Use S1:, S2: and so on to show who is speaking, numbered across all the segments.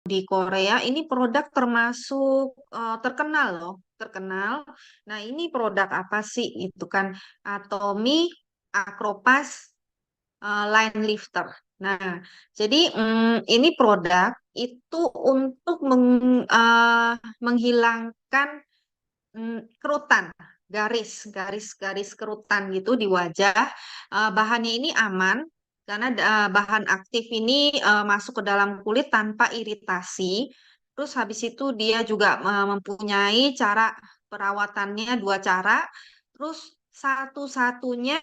S1: di Korea ini produk termasuk terkenal loh, terkenal. Nah, ini produk apa sih? Itu kan Atomy Acropas Line Lifter. Nah, jadi ini produk itu untuk menghilangkan kerutan, garis kerutan gitu di wajah. Bahannya ini aman karena bahan aktif ini masuk ke dalam kulit tanpa iritasi. Terus habis itu dia juga mempunyai cara perawatannya dua cara. Terus satu-satunya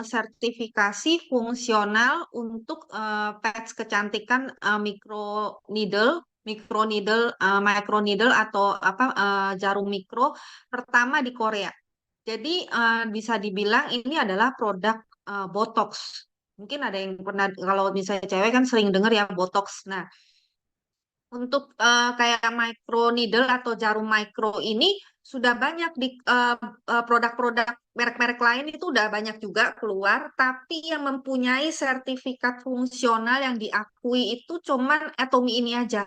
S1: sertifikasi fungsional untuk patch kecantikan microneedle atau apa jarum mikro pertama di Korea. Jadi bisa dibilang ini adalah produk Botox. Mungkin ada yang pernah kalau misalnya cewek kan sering dengar ya Botox. Nah, untuk kayak microneedle atau jarum mikro ini sudah banyak di produk-produk merek-merek lain itu udah banyak juga keluar, tapi yang mempunyai sertifikat fungsional yang diakui itu cuman Atomy ini aja.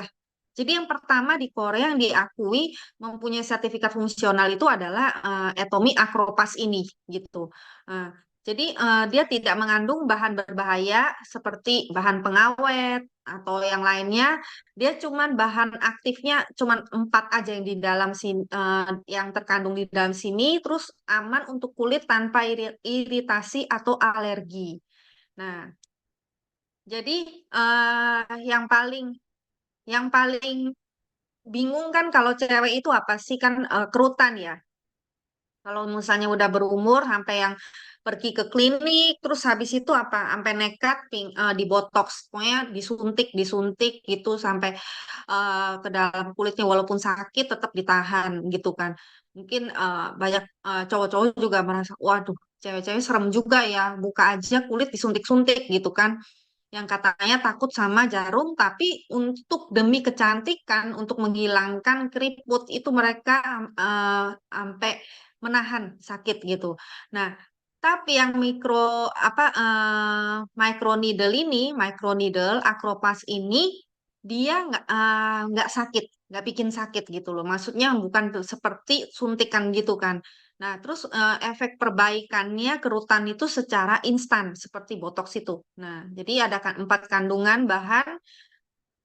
S1: Jadi yang pertama di Korea yang diakui mempunyai sertifikat fungsional itu adalah Atomy Acropas ini gitu. Nah, jadi dia tidak mengandung bahan berbahaya seperti bahan pengawet atau yang lainnya. Dia cuman bahan aktifnya cuman 4 aja yang di dalam sini, yang terkandung di dalam sini, terus aman untuk kulit tanpa iritasi atau alergi. Nah, jadi yang paling bingung kan kalau cewek itu apa sih kan kerutan ya. Kalau misalnya udah berumur sampai yang pergi ke klinik terus habis itu apa sampai nekat di botox pokoknya disuntik disuntik gitu sampai ke dalam kulitnya walaupun sakit tetap ditahan gitu kan. Mungkin banyak cowok-cowok juga merasa waduh cewek-cewek serem juga ya buka aja kulit disuntik-suntik gitu kan yang katanya takut sama jarum, tapi untuk demi kecantikan, untuk menghilangkan keriput itu mereka sampai menahan sakit gitu. Nah, tapi yang microneedle Acropas ini dia nggak sakit, nggak bikin sakit gitu loh. Maksudnya bukan seperti suntikan gitu kan. Nah, terus efek perbaikannya kerutan itu secara instan seperti botox itu. Nah, jadi ada 4 kandungan bahan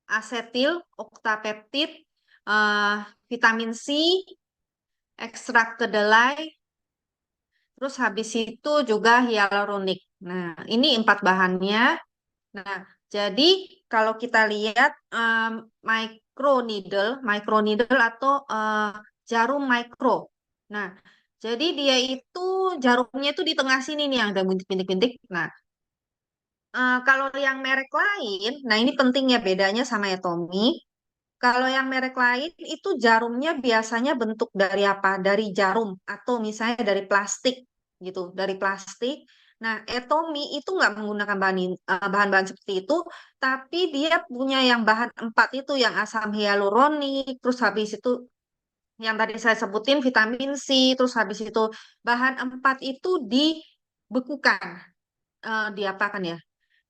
S1: asetil, oktapeptid, eh, vitamin C, ekstrak kedelai, terus habis itu juga hyaluronik. Nah, ini 4 bahannya. Nah, jadi kalau kita lihat microneedle atau jarum mikro. Nah, jadi dia itu jarumnya itu di tengah sini nih yang ada bintik-bintik. Nah, kalau yang merek lain, nah ini pentingnya bedanya sama Atomy. Kalau yang merek lain itu jarumnya biasanya bentuk dari apa? Dari jarum atau misalnya dari plastik gitu, dari plastik. Nah, Atomy itu nggak menggunakan bahan-bahan seperti itu, tapi dia punya yang bahan 4 itu yang asam hyaluronik, terus habis itu yang tadi saya sebutin vitamin C, terus habis itu bahan 4 itu dibekukan, diapakan ya?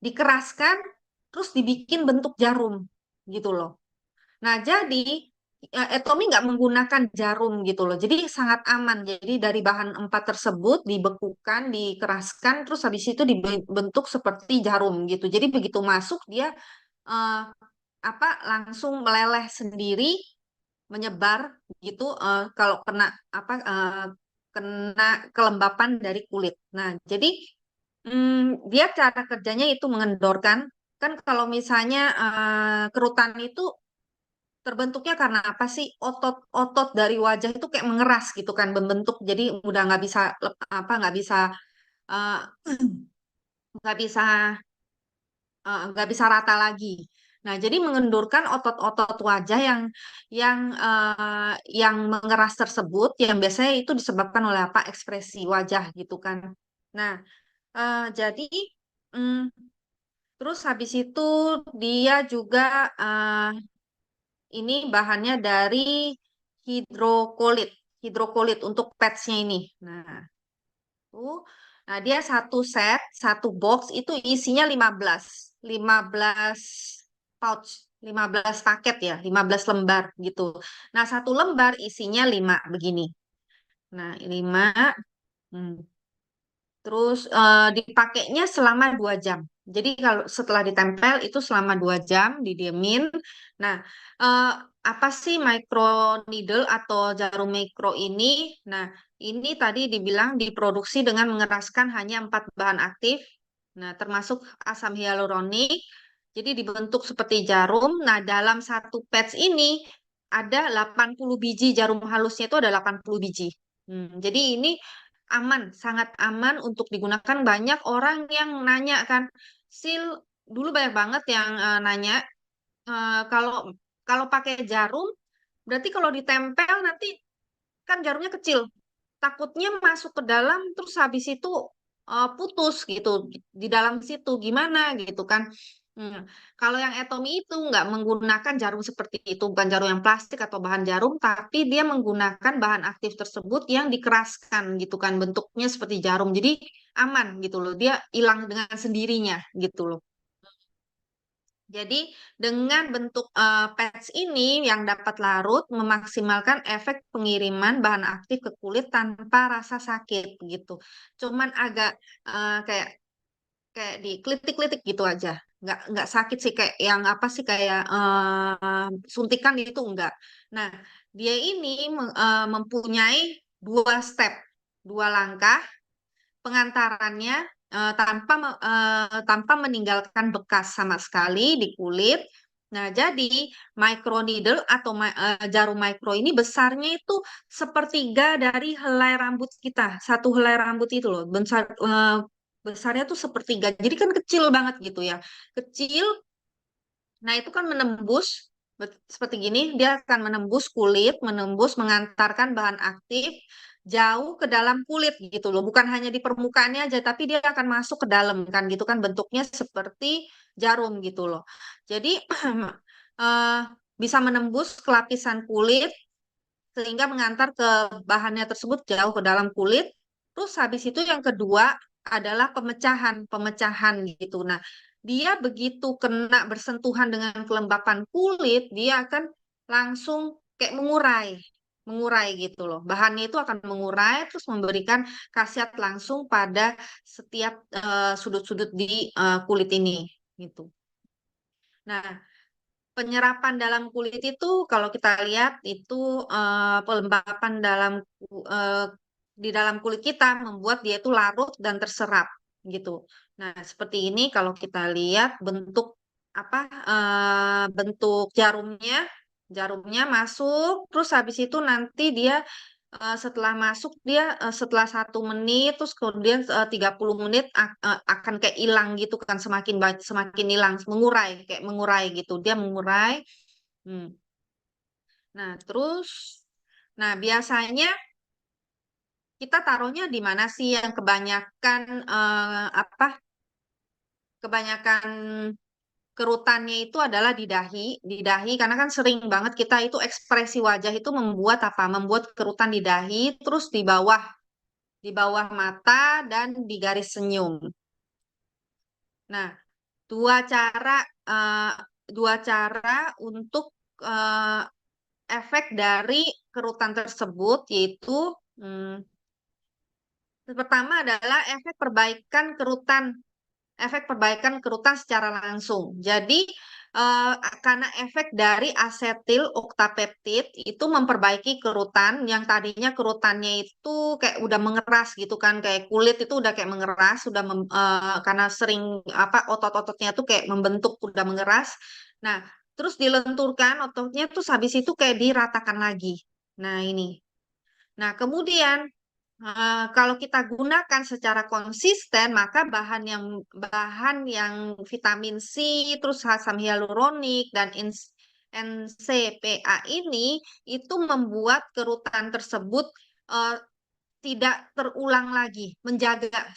S1: Dikeraskan, terus dibikin bentuk jarum gitu loh. Nah, jadi Etomi nggak menggunakan jarum gitu loh. Jadi sangat aman. Jadi dari bahan 4 tersebut dibekukan, dikeraskan, terus habis itu dibentuk seperti jarum gitu. Jadi begitu masuk dia eh, apa langsung meleleh sendiri, menyebar gitu. Kalau kena apa kena kelembapan dari kulit. Nah, jadi dia cara kerjanya itu mengendorkan. Kan kalau misalnya kerutan itu terbentuknya karena apa sih otot-otot dari wajah itu kayak mengeras gitu kan membentuk jadi udah nggak bisa eh, nggak bisa nggak bisa rata lagi. Nah, jadi mengendurkan otot-otot wajah yang mengeras tersebut yang biasanya itu disebabkan oleh apa ekspresi wajah gitu kan. Nah, jadi mm, terus habis itu dia juga ini bahannya dari hidrokolit, hidrokolit untuk padsnya ini. Nah, tuh. Nah, dia satu set, satu box itu isinya 15 pouch. 15 paket ya, 15 lembar gitu. Nah, satu lembar isinya 5 begini. Nah, 5. hmm, Terus dipakainya selama 2 jam. Jadi kalau setelah ditempel itu selama 2 jam didiemin. Nah, eh, apa sih microneedle atau jarum mikro ini? Nah, ini tadi dibilang diproduksi dengan mengeraskan hanya 4 bahan aktif. Nah, termasuk asam hyaluronik. Jadi dibentuk seperti jarum. Nah, dalam satu patch ini ada 80 biji jarum halusnya itu ada 80 biji. Jadi ini aman, sangat aman untuk digunakan. Banyak orang yang nanya kan, Sil, dulu banyak banget yang nanya kalau kalau pakai jarum, berarti kalau ditempel nanti kan jarumnya kecil, takutnya masuk ke dalam terus habis itu putus gitu di dalam situ gimana gitu kan. Hmm. Kalau yang Atomy itu nggak menggunakan jarum seperti itu, bukan jarum yang plastik atau bahan jarum, tapi dia menggunakan bahan aktif tersebut yang dikeraskan gitu kan, bentuknya seperti jarum, jadi aman gitu loh, dia hilang dengan sendirinya gitu loh. Jadi dengan bentuk patch ini yang dapat larut memaksimalkan efek pengiriman bahan aktif ke kulit tanpa rasa sakit gitu. Cuman agak kayak kayak diklitik-klitik gitu aja. Nggak sakit sih kayak yang apa sih kayak suntikan itu enggak. Nah, dia ini mempunyai 2 step, 2 langkah pengantarannya tanpa meninggalkan bekas sama sekali di kulit. Nah, jadi microneedle atau jarum micro ini besarnya itu sepertiga dari helai rambut kita. Satu helai rambut itu loh, besarnya tuh sepertiga. Jadi kan kecil banget gitu ya. Kecil. Nah, itu kan menembus seperti gini, dia akan menembus kulit, menembus mengantarkan bahan aktif jauh ke dalam kulit gitu loh. Bukan hanya di permukaannya aja, tapi dia akan masuk ke dalam kan gitu kan bentuknya seperti jarum gitu loh. Jadi eh, bisa menembus ke lapisan kulit sehingga mengantar ke bahannya tersebut jauh ke dalam kulit. Terus habis itu yang kedua adalah pemecahan gitu. Nah, dia begitu kena bersentuhan dengan kelembapan kulit, dia akan langsung kayak mengurai gitu loh. Bahannya itu akan mengurai terus memberikan khasiat langsung pada setiap sudut-sudut di kulit ini gitu. Nah, penyerapan dalam kulit itu kalau kita lihat itu pelembapan eh, di dalam kulit kita membuat dia itu larut dan terserap gitu. Nah, seperti ini kalau kita lihat bentuk apa bentuk jarumnya masuk terus habis itu nanti dia setelah masuk dia setelah 1 menit terus kemudian 30 menit akan kayak hilang gitu kan semakin hilang mengurai gitu dia mengurai. Hmm. Nah terus nah biasanya kita taruhnya di mana sih yang kebanyakan apa kebanyakan kerutannya itu adalah di dahi karena kan sering banget kita itu ekspresi wajah itu membuat kerutan di dahi terus di bawah mata dan di garis senyum. Nah, dua cara eh, dua cara untuk eh, efek dari kerutan tersebut yaitu hmm, pertama adalah efek perbaikan kerutan secara langsung. Jadi eh, karena efek dari asetil oktapeptid itu memperbaiki kerutan yang tadinya kerutannya itu kayak udah mengeras gitu kan, kayak kulit itu udah kayak mengeras, karena sering apa otot-ototnya tuh kayak membentuk udah mengeras. Nah, terus dilenturkan ototnya terus habis itu kayak diratakan lagi. Nah, ini. Nah, kemudian kalau kita gunakan secara konsisten, maka bahan yang vitamin C, terus asam hyaluronik dan NCPA ini itu membuat kerutan tersebut eh, tidak terulang lagi,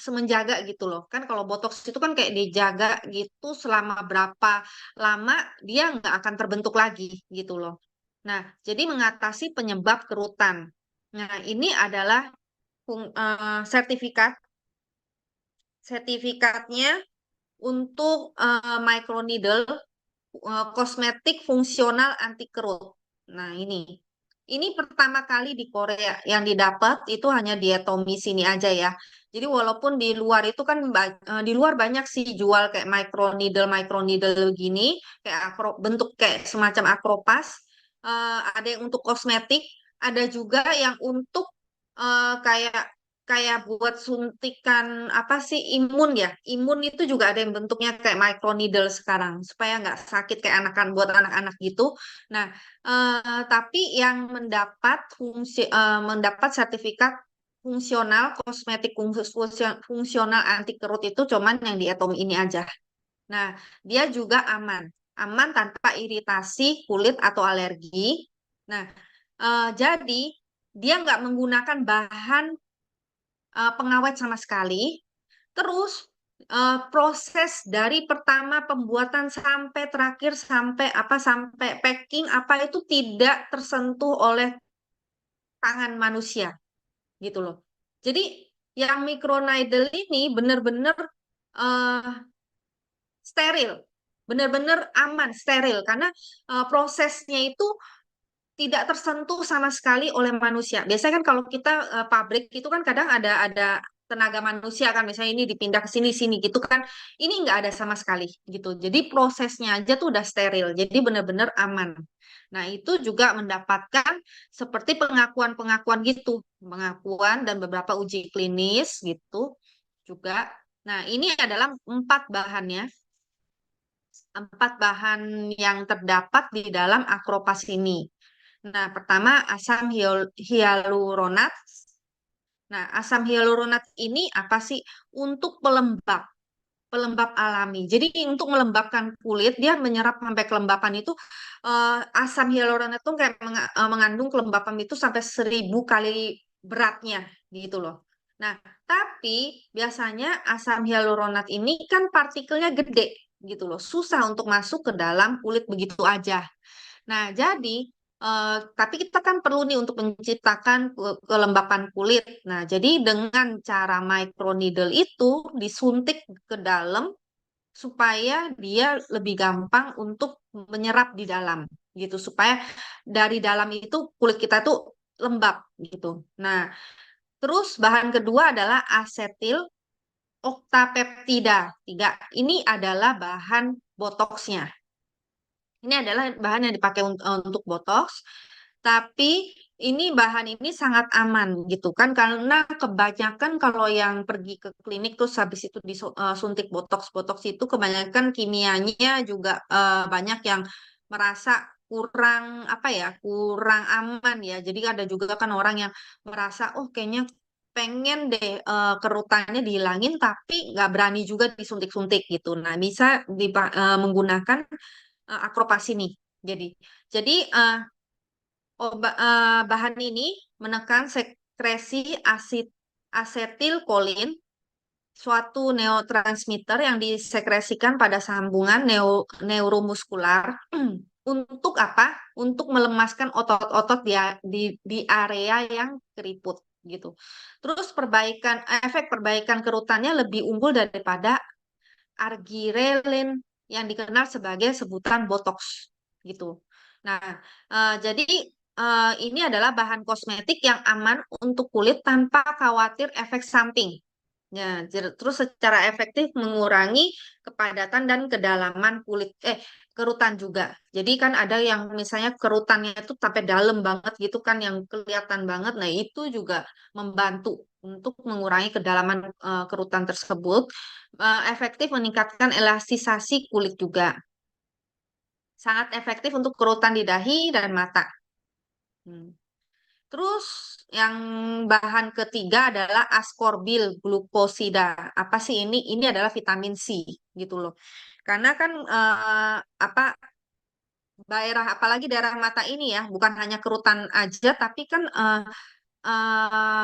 S1: semenjaga gitu loh. Kan kalau botox itu kan kayak dijaga gitu selama berapa lama dia nggak akan terbentuk lagi gitu loh. Nah, jadi mengatasi penyebab kerutan. Nah, ini adalah sertifikat sertifikatnya untuk microneedle. kosmetik fungsional anti kerut. Nah, ini pertama kali di Korea yang didapat itu hanya Diatomi sini aja ya. Jadi walaupun di luar itu kan di luar banyak sih jual kayak micro needle gini, kayak bentuk kayak semacam akropas. Ada yang untuk kosmetik, ada juga yang untuk kayak kayak buat suntikan apa sih imun ya. Imun itu juga ada yang bentuknya kayak microneedle sekarang supaya nggak sakit kayak anakan buat anak-anak gitu. Nah, tapi yang mendapat sertifikat fungsional kosmetik fungsional anti kerut itu cuman yang di Atom ini aja. Nah, dia juga aman, aman tanpa iritasi kulit atau alergi. Nah, jadi dia nggak menggunakan bahan pengawet sama sekali. Terus proses dari pertama pembuatan sampai terakhir sampai packing apa itu tidak tersentuh oleh tangan manusia gitu loh. Jadi yang microneedle ini benar-benar eh, steril, benar-benar aman, steril karena prosesnya itu tidak tersentuh sama sekali oleh manusia. Biasanya kan kalau kita pabrik itu kan kadang ada tenaga manusia kan, misalnya ini dipindah ke sini sini gitu kan. Ini nggak ada sama sekali gitu. Jadi prosesnya aja tuh udah steril. Jadi benar-benar aman. Nah, itu juga mendapatkan seperti pengakuan-pengakuan gitu, pengakuan dan beberapa uji klinis gitu juga. Nah, ini adalah empat bahan yang terdapat di dalam akropas ini. Nah, pertama asam hyaluronat. Nah, asam hyaluronat ini apa sih? Untuk pelembab, pelembab alami. Jadi untuk melembabkan kulit, dia menyerap sampai kelembapan itu asam hyaluronat itu kayak mengandung kelembapan itu sampai 1.000 kali beratnya gitu loh. Nah, tapi biasanya asam hyaluronat ini kan partikelnya gede gitu loh, susah untuk masuk ke dalam kulit begitu aja. Nah, jadi tapi kita kan perlu nih untuk menciptakan kelembapan kulit. Nah, jadi dengan cara microneedle itu disuntik ke dalam supaya dia lebih gampang untuk menyerap di dalam gitu, supaya dari dalam itu kulit kita tuh lembab gitu. Nah, terus bahan kedua adalah asetil oktapeptida 3. Ini adalah bahan botoksnya. Ini adalah bahan yang dipakai untuk botox, tapi ini bahan ini sangat aman gitu kan karena kebanyakan kalau yang pergi ke klinik terus habis itu disuntik botox itu kebanyakan kimianya juga banyak yang merasa kurang apa ya, kurang aman ya. Jadi ada juga kan orang yang merasa oh kayaknya pengen deh kerutannya dihilangin tapi nggak berani juga disuntik-suntik gitu. Nah, bisa menggunakan akropas ini. Jadi, jadi bahan ini menekan sekresi asetilkolin, suatu neurotransmitter yang disekresikan pada sambungan neuromuskular. Untuk apa? Untuk melemaskan otot-otot di area yang keriput gitu. Terus efek perbaikan kerutannya lebih unggul daripada argirenin yang dikenal sebagai sebutan botox gitu. Nah, jadi ini adalah bahan kosmetik yang aman untuk kulit tanpa khawatir efek samping. Ya, terus secara efektif mengurangi kepadatan dan kedalaman kerutan juga. Jadi kan ada yang misalnya kerutannya itu sampai dalam banget gitu kan yang kelihatan banget. Nah, itu juga membantu untuk mengurangi kedalaman kerutan tersebut. Efektif meningkatkan elastisasi kulit juga. Sangat efektif untuk kerutan di dahi dan mata. Hmm. Terus yang bahan ketiga adalah ascorbil glukosida. Apa sih ini? Ini adalah vitamin C gitu loh. Karena kan apa apalagi daerah mata ini ya, bukan hanya kerutan aja, tapi kan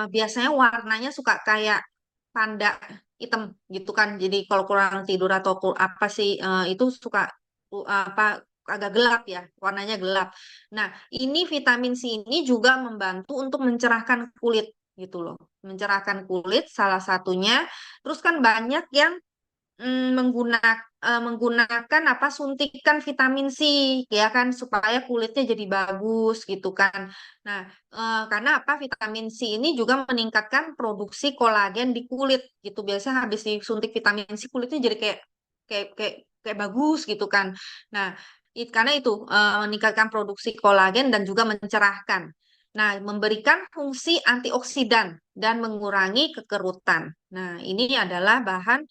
S1: biasanya warnanya suka kayak panda hitam gitu kan. Jadi kalau kurang tidur atau apa sih itu suka apa agak gelap ya, warnanya gelap. Nah, ini vitamin C ini juga membantu untuk mencerahkan kulit gitu loh. Mencerahkan kulit salah satunya. Terus kan banyak yang menggunakan apa suntikan vitamin C ya kan supaya kulitnya jadi bagus gitu kan. Nah, karena apa vitamin C ini juga meningkatkan produksi kolagen di kulit gitu. Biasanya habis disuntik vitamin C kulitnya jadi kayak bagus gitu kan. Nah, karena itu meningkatkan produksi kolagen dan juga mencerahkan. Nah, memberikan fungsi antioksidan dan mengurangi kekerutan. Nah, ini adalah bahan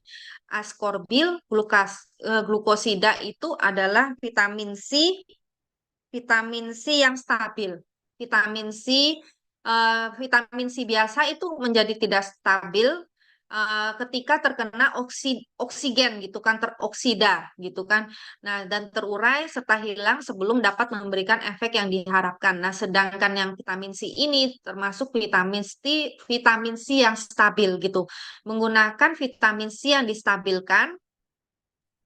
S1: ascorbil glukosida itu adalah vitamin C yang stabil. Vitamin C, vitamin C biasa itu menjadi tidak stabil ketika terkena oksigen gitu kan, teroksida gitu kan. Nah, dan terurai serta hilang sebelum dapat memberikan efek yang diharapkan. Nah, sedangkan yang vitamin C ini termasuk vitamin C yang stabil gitu. Menggunakan vitamin C yang distabilkan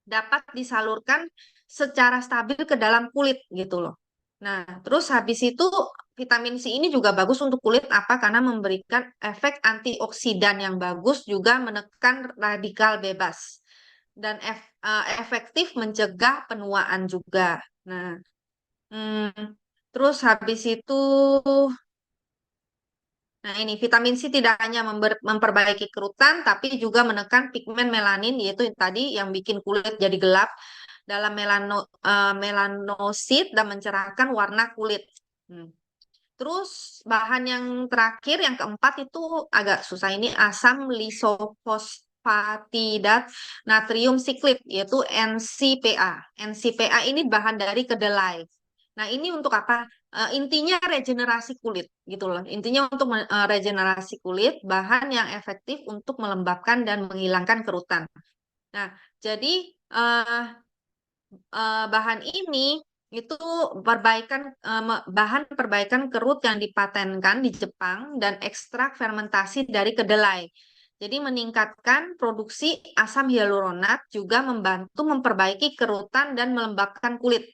S1: dapat disalurkan secara stabil ke dalam kulit gitu loh. Nah, terus habis itu vitamin C ini juga bagus untuk kulit apa? Karena memberikan efek antioksidan yang bagus juga menekan radikal bebas dan efektif mencegah penuaan juga. Nah, terus habis itu nah, ini vitamin C tidak hanya memperbaiki kerutan, tapi juga menekan pigmen melanin, yaitu yang tadi yang bikin kulit jadi gelap dalam melanosit dan mencerahkan warna kulit. Hmm. Terus bahan yang terakhir, yang keempat itu agak susah ini asam lisofosfatidat natrium siklit, yaitu NCPA. NCPA ini bahan dari kedelai. Nah, ini untuk apa? Intinya regenerasi kulit gitu loh. Intinya untuk regenerasi kulit, bahan yang efektif untuk melembabkan dan menghilangkan kerutan. Nah, jadi eh, bahan ini itu bahan perbaikan kerut yang dipatenkan di Jepang dan ekstrak fermentasi dari kedelai. Jadi meningkatkan produksi asam hyaluronat juga membantu memperbaiki kerutan dan melembabkan kulit.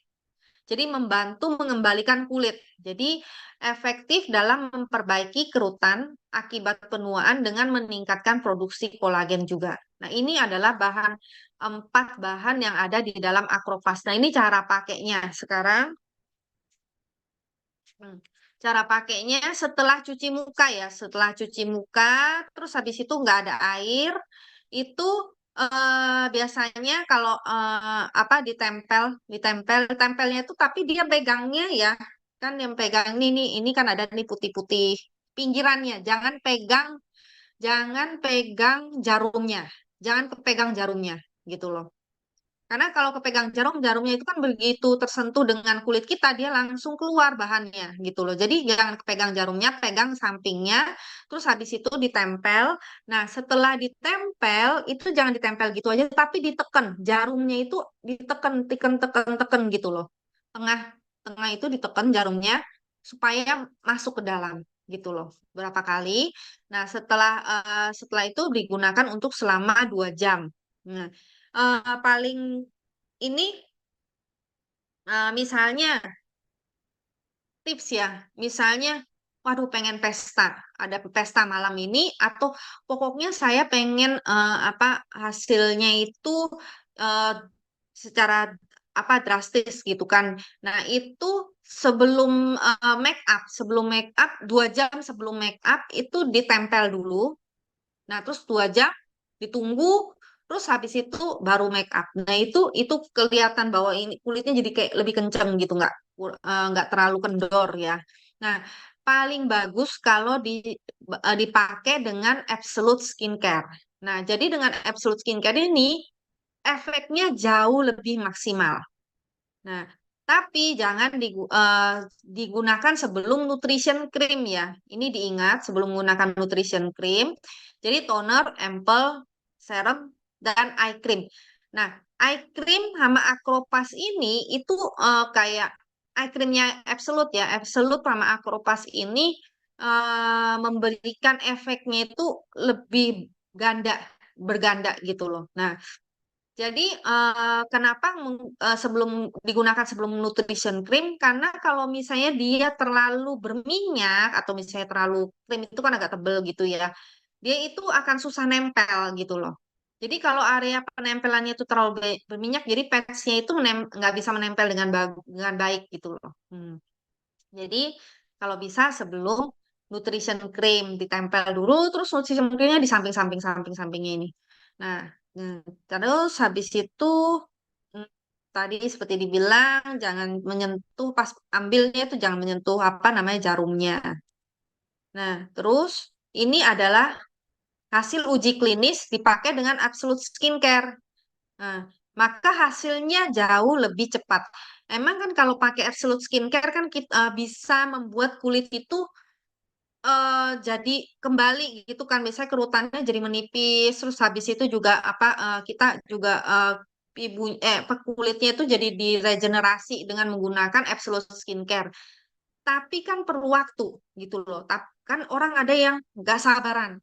S1: Jadi membantu mengembalikan kulit. Jadi efektif dalam memperbaiki kerutan akibat penuaan dengan meningkatkan produksi kolagen juga. Nah, ini adalah empat bahan yang ada di dalam Acropas. Nah, ini cara pakainya. Sekarang cara pakainya setelah cuci muka ya. Setelah cuci muka, terus habis itu nggak ada air, itu biasanya kalau apa tempelnya itu tapi dia pegangnya ya kan yang pegang ini kan ada nih putih-putih pinggirannya jangan pegang jarumnya jangan kepegang jarumnya gitu loh karena kalau kepegang jarumnya itu kan begitu tersentuh dengan kulit kita dia langsung keluar bahannya gitu loh jadi jangan kepegang jarumnya pegang sampingnya terus habis itu ditempel. Nah, setelah ditempel itu jangan ditempel gitu aja, tapi ditekan. Jarumnya itu ditekan, tekan, tekan, tekan gitu loh. Tengah, tengah itu ditekan jarumnya supaya masuk ke dalam gitu loh. Berapa kali? Nah, setelah itu digunakan untuk selama 2 jam. Nah, paling ini misalnya tips ya, misalnya, waduh pengen pesta, ada pesta malam ini, atau pokoknya saya pengen apa hasilnya itu eh, secara apa drastis gitu kan. Nah itu sebelum make up 2 jam sebelum make up itu ditempel dulu. Nah, terus 2 jam ditunggu, terus habis itu baru make up. Nah, itu kelihatan bahwa ini kulitnya jadi kayak lebih kenceng gitu, nggak terlalu kendor ya. Nah, paling bagus kalau dipakai dengan Absolute Skincare. Nah, jadi dengan Absolute Skincare ini efeknya jauh lebih maksimal. Nah, tapi jangan digunakan sebelum nutrition cream ya. Ini diingat sebelum menggunakan nutrition cream. Jadi toner, ampoule, serum, dan eye cream. Nah, eye cream sama Acropas ini itu kayak eye creamnya Absolute ya. Absolute sama Acropas ini memberikan efeknya itu lebih ganda, berganda gitu loh. Nah, jadi kenapa digunakan sebelum nutrition cream? Karena kalau misalnya dia terlalu berminyak atau misalnya terlalu krim itu kan agak tebel gitu ya, dia itu akan susah nempel gitu loh. Jadi kalau area penempelannya itu terlalu berminyak, jadi patchnya itu nggak bisa menempel dengan baik gitu loh. Jadi kalau bisa sebelum nutrition cream ditempel dulu, terus nutrition creamnya di sampingnya ini. Nah, terus habis itu mm, tadi seperti dibilang jangan menyentuh pas ambilnya itu jangan menyentuh apa namanya jarumnya. Nah, terus ini adalah hasil uji klinis dipakai dengan Absolute Skincare. Nah, maka hasilnya jauh lebih cepat. Emang kan kalau pakai Absolute Skincare kan kita bisa membuat kulit itu jadi kembali gitu kan. Misalnya kerutannya jadi menipis, terus habis itu juga apa kita juga kulitnya itu jadi diregenerasi dengan menggunakan Absolute Skincare. Tapi kan perlu waktu gitu loh. Kan orang ada yang nggak sabaran.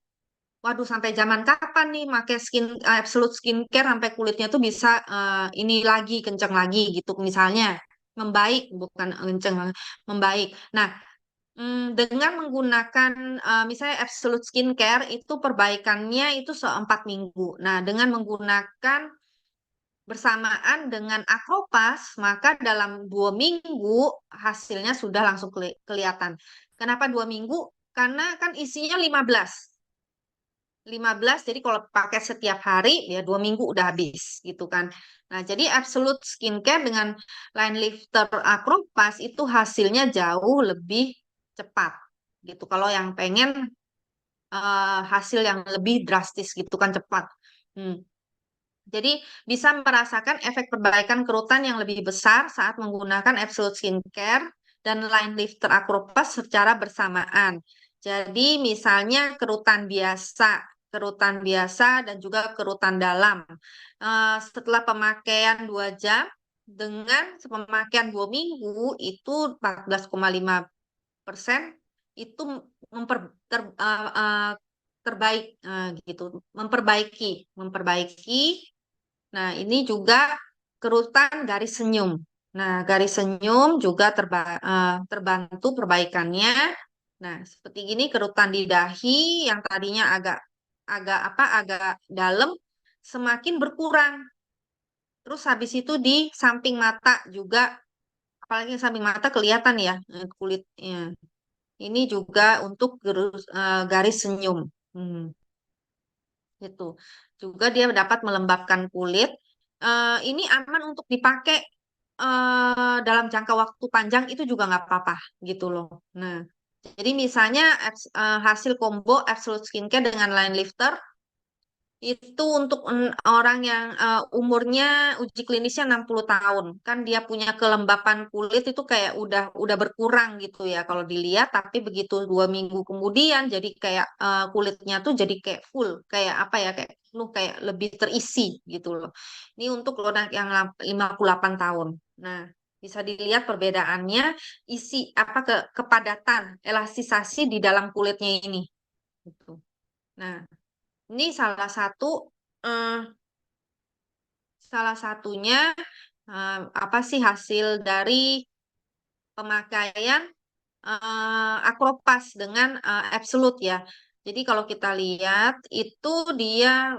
S1: Waduh, sampai zaman kapan nih pakai Absolute Skincare sampai kulitnya tuh bisa ini lagi kenceng lagi gitu misalnya membaik bukan kenceng membaik. Nah, dengan menggunakan misalnya Absolute Skincare itu perbaikannya itu 4 minggu. Nah, dengan menggunakan bersamaan dengan Acropas maka dalam 2 minggu hasilnya sudah langsung kelihatan. Kenapa 2 minggu? Karena kan isinya 15, jadi kalau pakai setiap hari ya 2 minggu udah habis gitu kan. Nah, jadi Absolute Skincare dengan Line Lifter Acropas itu hasilnya jauh lebih cepat gitu. Kalau yang pengen hasil yang lebih drastis gitu kan cepat. Hmm. Jadi bisa merasakan efek perbaikan kerutan yang lebih besar saat menggunakan Absolute Skincare dan Line Lifter Acropas secara bersamaan. Jadi misalnya kerutan biasa dan juga kerutan dalam. Setelah pemakaian 2 jam dengan pemakaian 2 minggu itu 14,5% itu memper, terbaik gitu, memperbaiki. Nah, ini juga kerutan garis senyum. Nah, garis senyum juga terbantu perbaikannya. Nah, seperti gini kerutan di dahi yang tadinya agak agak apa agak dalam semakin berkurang. Terus habis itu di samping mata juga, apalagi yang samping mata kelihatan ya kulitnya. Ini juga untuk garis senyum. Hmm, gitu. Juga dia dapat melembabkan kulit. Ini aman untuk dipakai dalam jangka waktu panjang itu juga nggak apa-apa gitu loh. Nah, jadi misalnya hasil combo Absolute Skincare dengan Line Lifter itu untuk orang yang umurnya uji klinisnya 60 tahun. Kan dia punya kelembapan kulit itu kayak udah berkurang gitu ya kalau dilihat, tapi begitu 2 minggu kemudian jadi kayak kulitnya tuh jadi kayak full, kayak apa ya, kayak lu kayak lebih terisi gitu loh. Ini untuk orang yang 58 tahun. Nah, bisa dilihat perbedaannya isi apa kepadatan, elastisasi di dalam kulitnya ini. Gitu. Nah, ini eh, salah satunya apa sih hasil dari pemakaian Acropas dengan Absolute ya. Jadi kalau kita lihat itu dia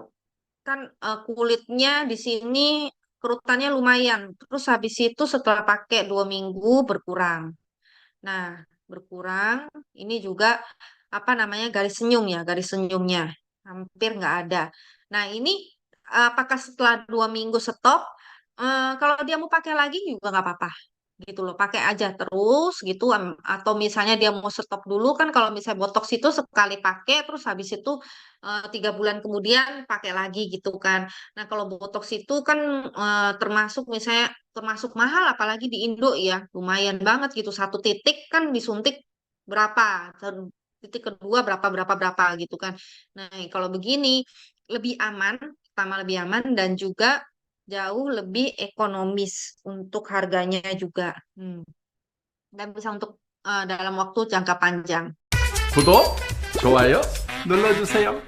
S1: kan kulitnya di sini kerutannya lumayan. Terus habis itu setelah pakai 2 minggu berkurang. Nah, berkurang ini juga apa namanya garis senyum ya, garis senyumnya hampir nggak ada. Nah, ini apakah setelah 2 minggu stop? Kalau dia mau pakai lagi juga nggak apa-apa gitu loh, pakai aja terus gitu. Atau misalnya dia mau stop dulu kan kalau misalnya botox itu sekali pakai terus habis itu 3 bulan kemudian pakai lagi gitu kan. Nah, kalau botox itu kan termasuk misalnya termasuk mahal apalagi di Indo ya, lumayan banget gitu. Satu titik kan disuntik berapa? Titik kedua berapa berapa berapa gitu kan. Nah, kalau begini lebih aman, pertama lebih aman dan juga jauh lebih ekonomis untuk harganya juga. Dan bisa untuk dalam waktu jangka panjang.
S2: 구독, 좋아요 눌러주세요.